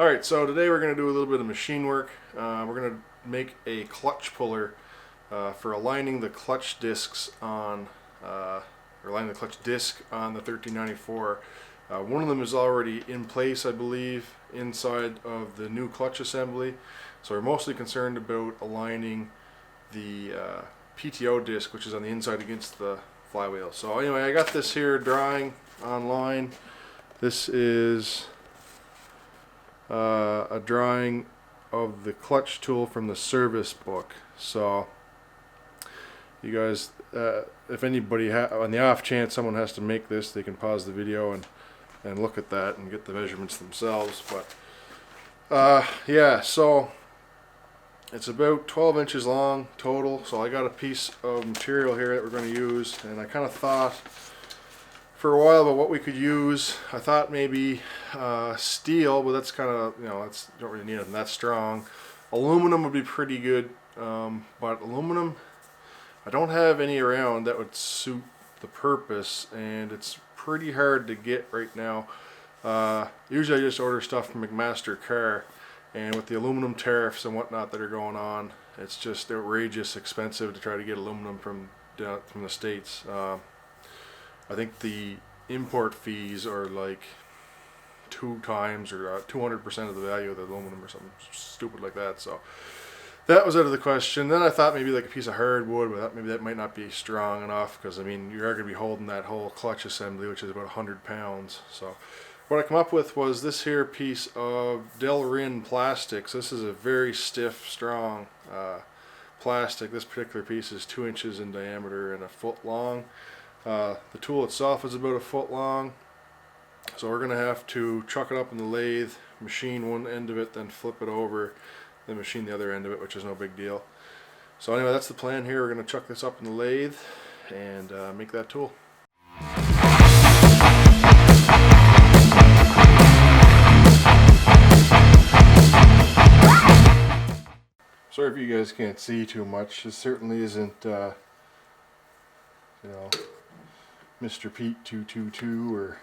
Alright, so today we're going to do a little bit of machine work. We're going to make a clutch puller for aligning the clutch discs on, or aligning the clutch disc on the 1394. One of them is already in place, I believe, inside of the new clutch assembly. So we're mostly concerned about aligning the PTO disc, which is on the inside, against the flywheel. So anyway, I got this here drawing online. This is a drawing of the clutch tool from the service book. So you guys, if anybody on the off chance someone has to make this, they can pause the video and look at that and get the measurements themselves. But yeah, so it's about 12 inches long total. So I got a piece of material here that we're going to use, and I kind of thought for a while about what we could use. I thought maybe steel, but that's kind of, you know, that's, don't really need it that strong. Aluminum would be pretty good, but aluminum, I don't have any around that would suit the purpose, and it's pretty hard to get right now. Usually I just order stuff from McMaster Car, and with the aluminum tariffs and whatnot that are going on, it's just outrageous expensive to try to get aluminum from the States. I think the import fees are like 2 times or 200% of the value of the aluminum or something stupid like that. So that was out of the question. Then I thought maybe like a piece of hardwood, but maybe that might not be strong enough, because I mean, you are going to be holding that whole clutch assembly, which is about 100 pounds. So what I come up with was this here piece of Delrin plastics. This is a very stiff, strong plastic. This particular piece is 2 inches in diameter and 1 foot long. The tool itself is about 1 foot long, so we're going to have to chuck it up in the lathe, machine one end of it, then flip it over, then machine the other end of it, which is no big deal. So anyway, that's the plan here. We're going to chuck this up in the lathe and make that tool. Sorry if you guys can't see too much. This certainly isn't, you know, Mr. Pete 222 or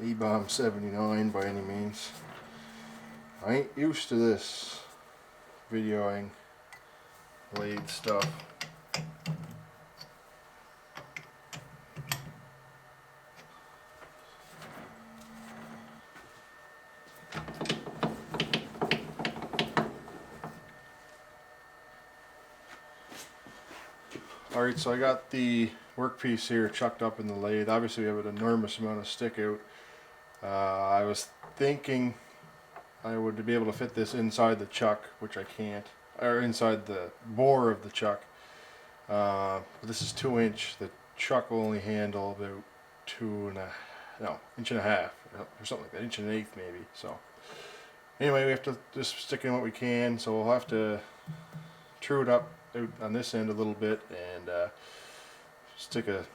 E-Bomb 79 by any means. I ain't used to this videoing lathe stuff. Alright, so I got the workpiece here chucked up in the lathe. Obviously we have an enormous amount of stick out. I was thinking I would be able to fit this inside the chuck, which I can't, or inside the bore of the chuck. But this is 2 inch. The chuck will only handle about 1.5 inches, or something like that, 1.1 inches maybe. So anyway, we have to just stick in what we can. So we'll have to true it up out on this end a little bit and stick a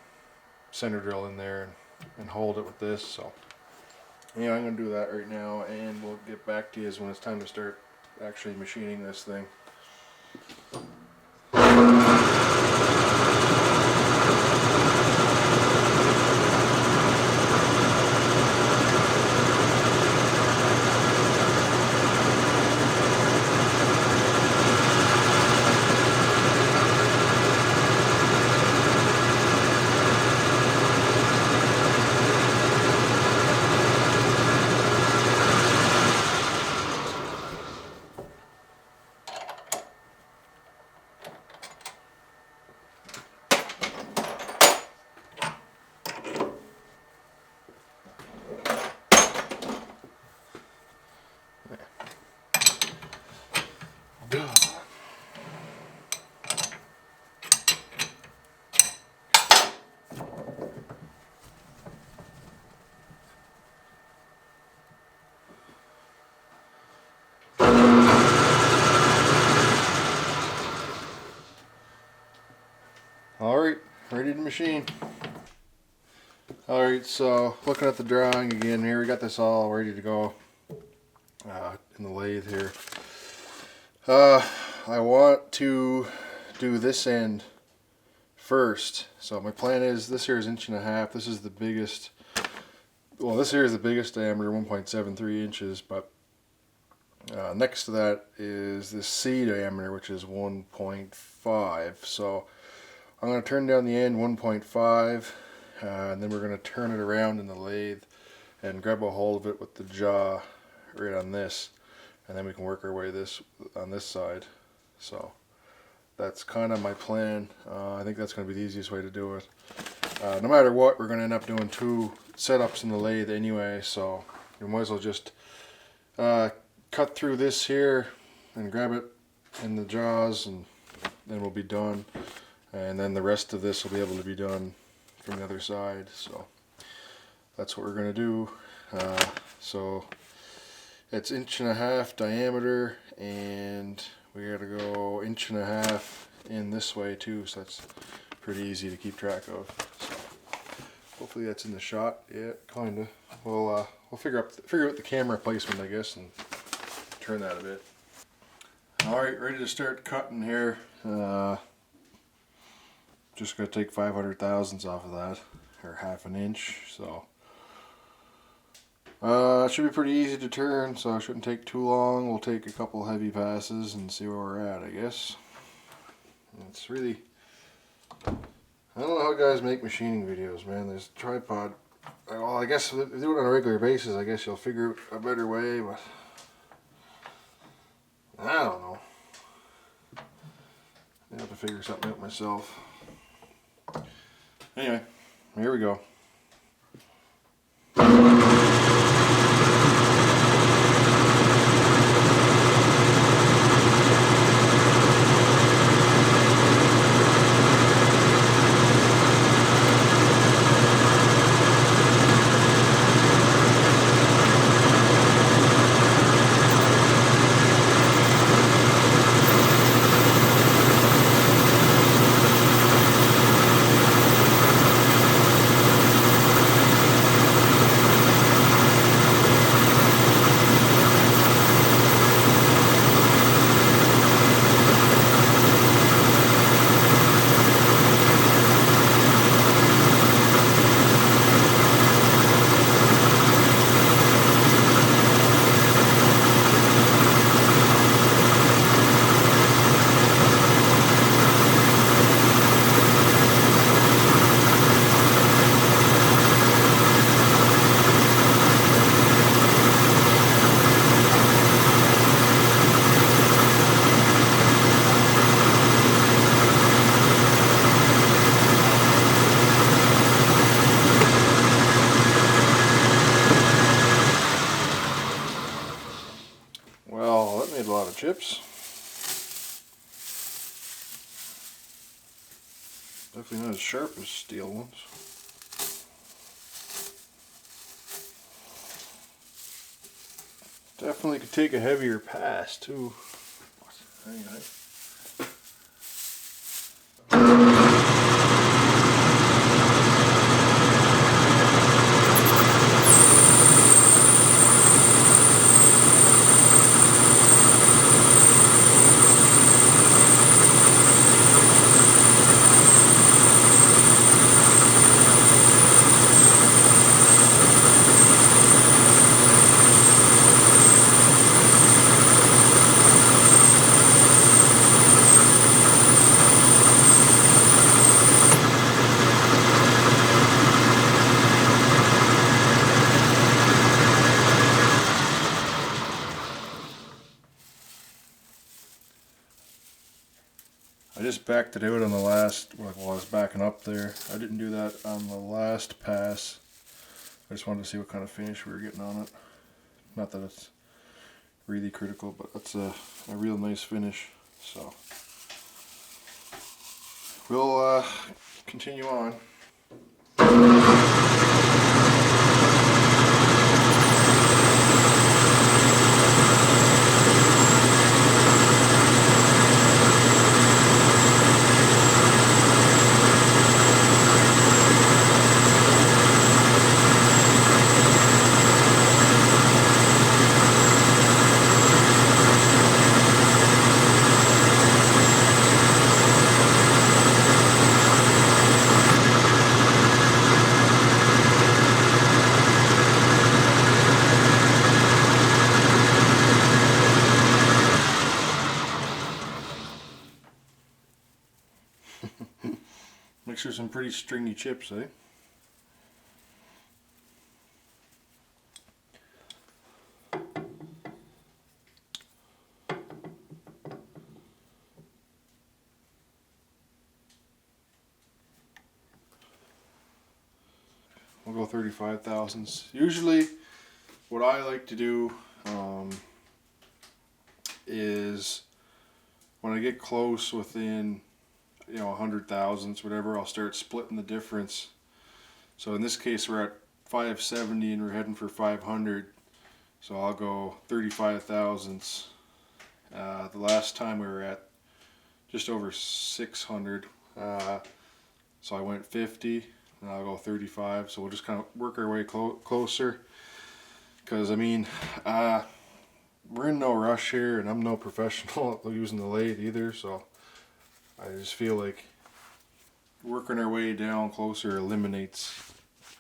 center drill in there and hold it with this. So yeah, I'm going to do that right now, and we'll get back to you when it's time to start actually machining this thing. Alright, ready to machine. Alright, so looking at the drawing again here, we got this all ready to go in the lathe here. I want to do this end first. So my plan is, this here is 1.5 inches. This is the biggest well, this here is the biggest diameter, 1.73 inches, but next to that is this C diameter, which is 1.5. So I'm going to turn down the end 1.5, and then we're going to turn it around in the lathe and grab a hold of it with the jaw right on this, and then we can work our way this on this side. So that's kind of my plan. I think that's going to be the easiest way to do it. No matter what, we're going to end up doing 2 setups in the lathe anyway, so you might as well just cut through this here and grab it in the jaws, and then we'll be done. And then the rest of this will be able to be done from the other side. So that's what we're going to do. So it's 1.5 inch diameter, and we got to go 1.5 inches in this way too, so that's pretty easy to keep track of. So hopefully that's in the shot. Yeah, kinda. We'll figure out the camera placement, I guess, and turn that a bit. Alright, ready to start cutting here. Just gotta take 500 thousandths off of that, or 1/2 inch. So it should be pretty easy to turn, so it shouldn't take too long. We'll take a couple heavy passes and see where we're at, I guess. It's really, I don't know how guys make machining videos, man. There's a tripod. Well, I guess if you do it on a regular basis, I guess you'll figure out a better way, but I don't know. I have to figure something out myself. Anyway, here we go. Chips. Definitely not as sharp as steel ones. Definitely could take a heavier pass too. Anyway. I just backed it out on the last, while I was backing up there. I didn't do that on the last pass. I just wanted to see what kind of finish we were getting on it. Not that it's really critical, but that's a real nice finish. So we'll continue on. Makes for some pretty stringy chips, eh? We'll go 35 thousandths. Usually what I like to do is when I get close within, you know, 100 thousandths, whatever, I'll start splitting the difference. So in this case we're at 570 and we're heading for 500, so I'll go 35 thousandths. The last time we were at just over 600, so I went 50 and I'll go 35, so we'll just kind of work our way closer, because I mean, we're in no rush here and I'm no professional at using the lathe either, so I just feel like working our way down closer eliminates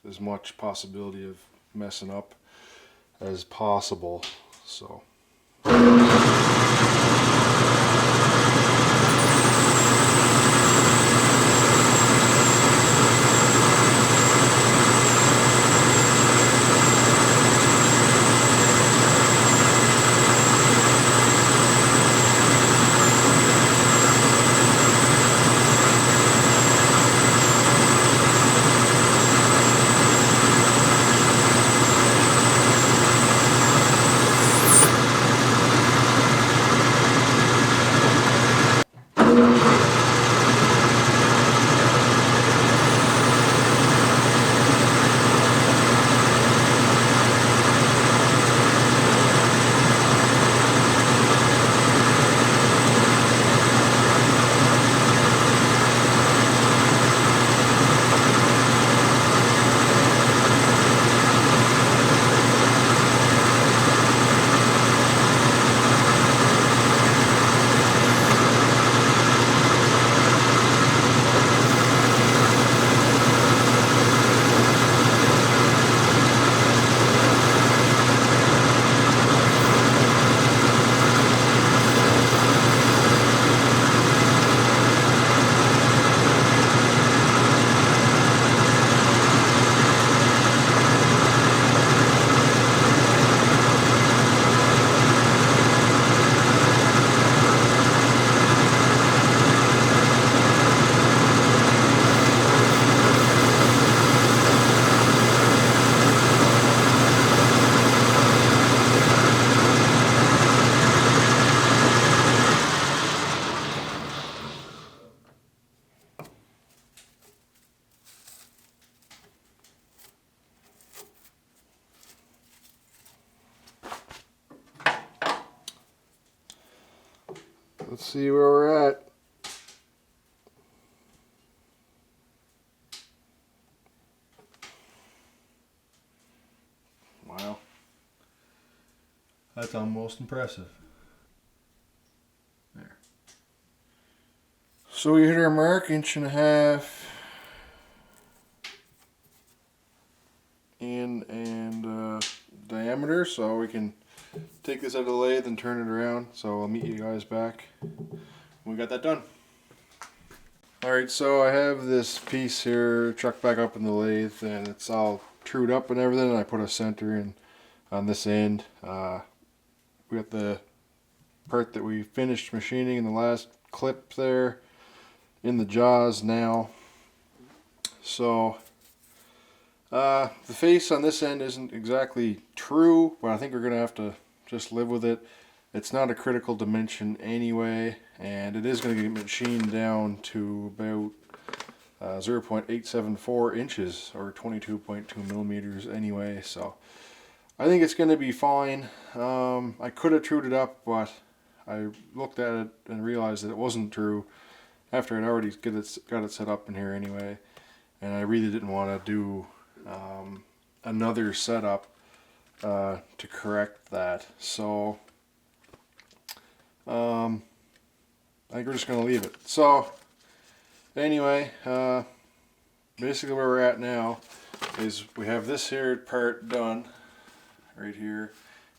as much possibility of messing up as possible. So let's see where we're at. Wow. That's almost impressive. There. So we hit our mark, 1.5 inches in and diameter, so we can take this out of the lathe and turn it around. So I'll meet you guys back when we got that done. Alright, so I have this piece here chucked back up in the lathe and it's all trued up and everything, and I put a center in on this end. We got the part that we finished machining in the last clip there in the jaws now. So the face on this end isn't exactly true, but I think we're gonna have to just live with it. It's not a critical dimension anyway, and it is going to get machined down to about 0.874 inches or 22.2 millimeters anyway, so I think it's going to be fine. I could have trued it up, but I looked at it and realized that it wasn't true after I'd already got it set up in here anyway, and I really didn't want to do another setup to correct that. So I think we're just going to leave it. So anyway, basically where we're at now is we have this here part done right here,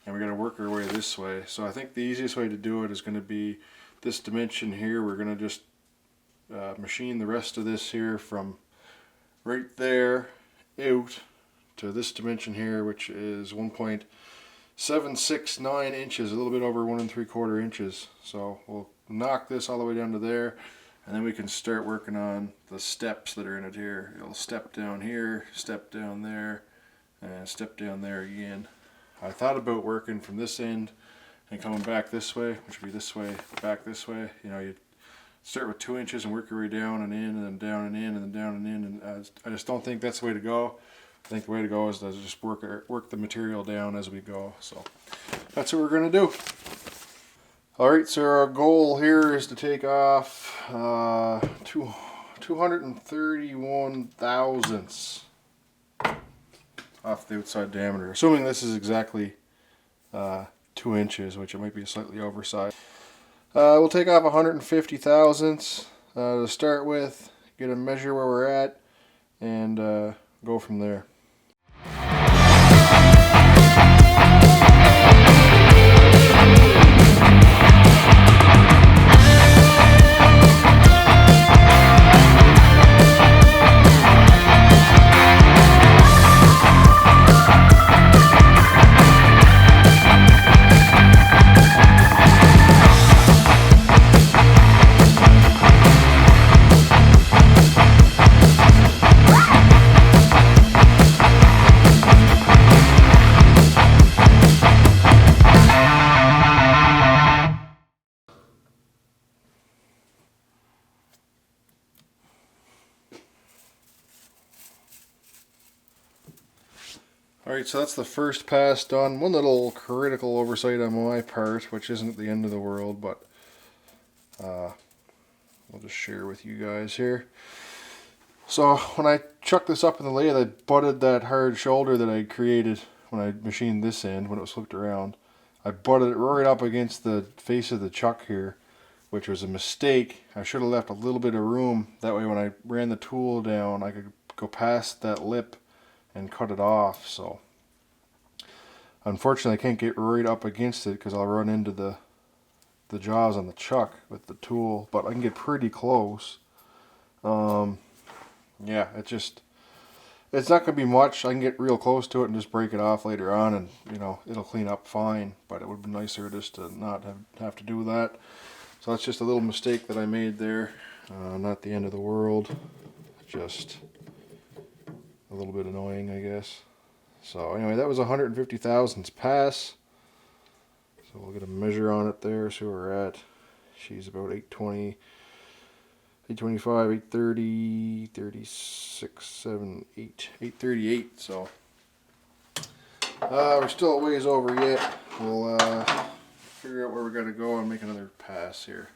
and we got to work our way this way. So I think the easiest way to do it is going to be this dimension here. We're going to just machine the rest of this here from right there out to this dimension here, which is 1.769 inches, a little bit over 1 3/4 inches. So we'll knock this all the way down to there, and then we can start working on the steps that are in it here. It'll step down here, step down there, and step down there again. I thought about working from this end and coming back this way, which would be this way, back this way. You know, you start with 2 inches and work your way down and in, and then down and in, and then down and in. And I just don't think that's the way to go. I think the way to go is to just work the material down as we go. So that's what we're going to do. Alright, so our goal here is to take off 231 thousandths off the outside diameter, assuming this is exactly 2 inches, which it might be slightly oversized. We'll take off 150 thousandths to start with, get a measure where we're at, and go from there. Alright, so that's the first pass done. One little critical oversight on my part, which isn't the end of the world, but I'll just share with you guys here. So when I chucked this up in the lathe, I butted that hard shoulder that I created when I machined this end, when it was flipped around. I butted it right up against the face of the chuck here, which was a mistake. I should have left a little bit of room. That way when I ran the tool down, I could go past that lip and cut it off. So unfortunately I can't get right up against it because I'll run into the jaws on the chuck with the tool, but I can get pretty close. Yeah, it's not gonna be much. I can get real close to it and just break it off later on, and you know, it'll clean up fine, but it would be nicer just to not have to do that. So that's just a little mistake that I made there. Not the end of the world, just a little bit annoying, I guess. So anyway, that was 150 thousandths pass. So we'll get a measure on it there, see where we're at. She's about 820, 825, 830, 36, 7, 8, 838. So we're still a ways over yet. We'll figure out where we got to go and make another pass here.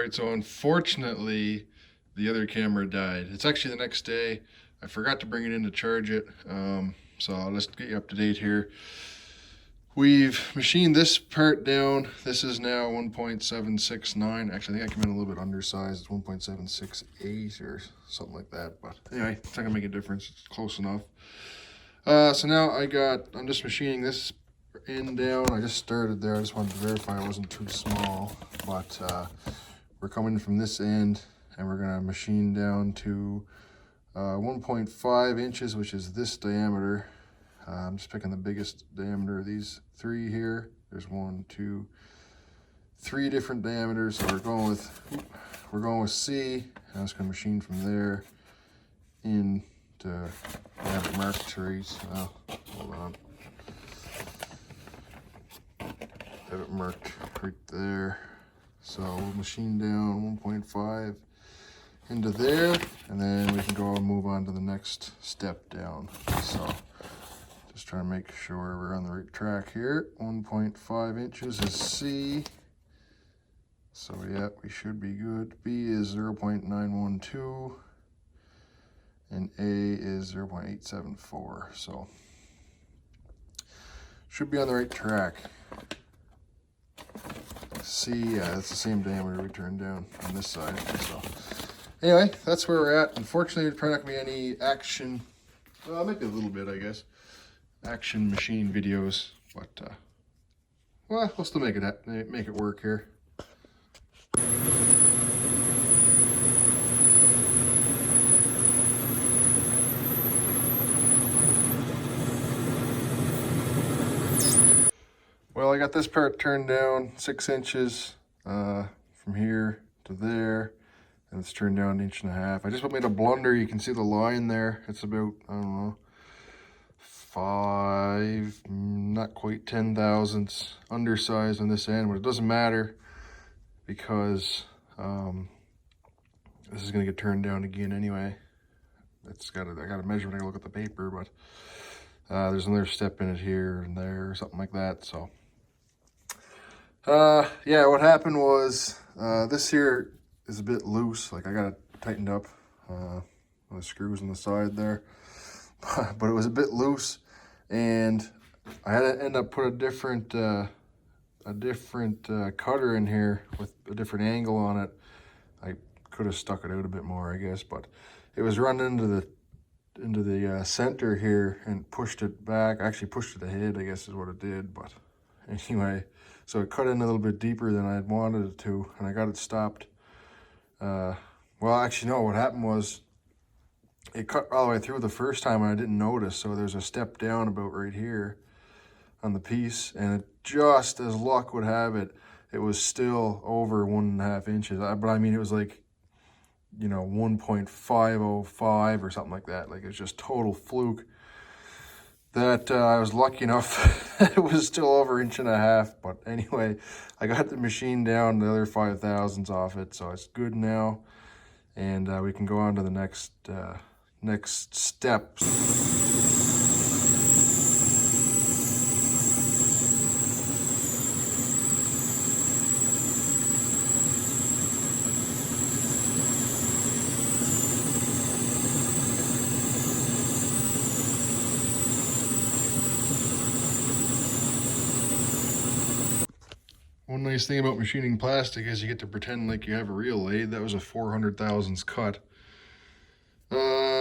Alright, so unfortunately the other camera died. It's actually the next day. I forgot to bring it in to charge it. So I'll just get you up to date here. We've machined this part down. This is now 1.769. Actually, I think I came in a little bit undersized. It's 1.768 or something like that. But anyway, it's not gonna make a difference. It's close enough. So now I'm just machining this end down. I just started there. I just wanted to verify it wasn't too small. But we're coming from this end and we're gonna machine down to 1.5 inches, which is this diameter. I'm just picking the biggest diameter of these three here. There's 1, 2, 3 different diameters. So we're going with C. I'm just gonna machine from there in to have it marked trees. Hold on. Have it marked right there. So we'll machine down 1.5 into there, and then we can go and move on to the next step down. So just trying to make sure we're on the right track here. 1.5 inches is C. So yeah, we should be good. B is 0.912 and A is 0.874. So should be on the right track. C, yeah, that's the same diameter we turned down on this side. So anyway, that's where we're at. Unfortunately, there's probably not gonna be any action. Well, maybe a little bit, I guess. Action machine videos, but well, we'll still make it work here. Well, I got this part turned down 6 inches from here to there, and it's turned down 1.5 inches. I just made a blunder. You can see the line there. It's about, I don't know, 5, not quite 10 thousandths undersized on this end, but it doesn't matter because this is gonna get turned down again anyway. I gotta measure when I look at the paper, but there's another step in it here and there or something like that. So yeah, what happened was this here is a bit loose. Like I got it tightened up with the screws on the side there. But it was a bit loose, and I had to end up put a different cutter in here with a different angle on it. I could have stuck it out a bit more, I guess, but it was run into the center here and pushed it back. I actually pushed it ahead, I guess is what it did. But anyway, so it cut in a little bit deeper than I had wanted it to, and I got it stopped. Well, actually, no, what happened was it cut all the way through the first time and I didn't notice. So there's a step down about right here on the piece, and it just as luck would have it, it was still over 1.5 inches. But I mean, it was like, you know, 1.505 or something like that. Like, it's just total fluke that I was lucky enough that it was still over 1.5 inches. But anyway, I got the machine down the other 5 thousandths off it, so it's good now. And we can go on to the next steps. One nice thing about machining plastic is you get to pretend like you have a real lathe. That was a 400 thousandths cut.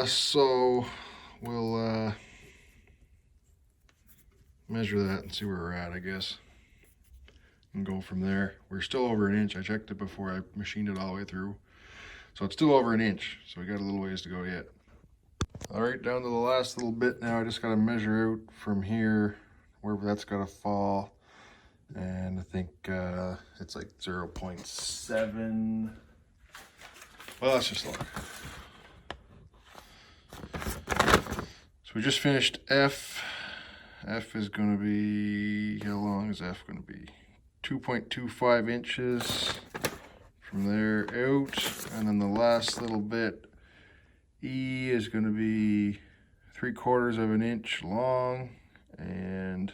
So we'll measure that and see where we're at, I guess, and go from there. We're still over 1 inch. I checked it before I machined it all the way through. So it's still over 1 inch. So we got a little ways to go yet. All right, down to the last little bit now. I just got to measure out from here wherever that's got to fall. And I think it's like 0.7. Well, let's just look. So we just finished F. F is going to be, how long is F going to be? 2.25 inches from there out. And then the last little bit, E is going to be 3/4 of an inch long and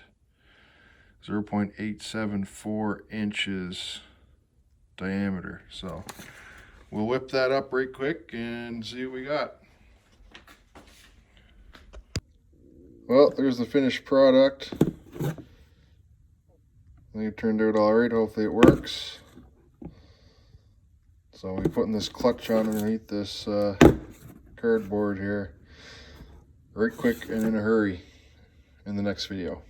0.874 inches diameter. So we'll whip that up right quick and see what we got. Well, there's the finished product. I think it turned out alright. Hopefully it works. So we're putting this clutch on underneath this cardboard here right quick and in a hurry in the next video.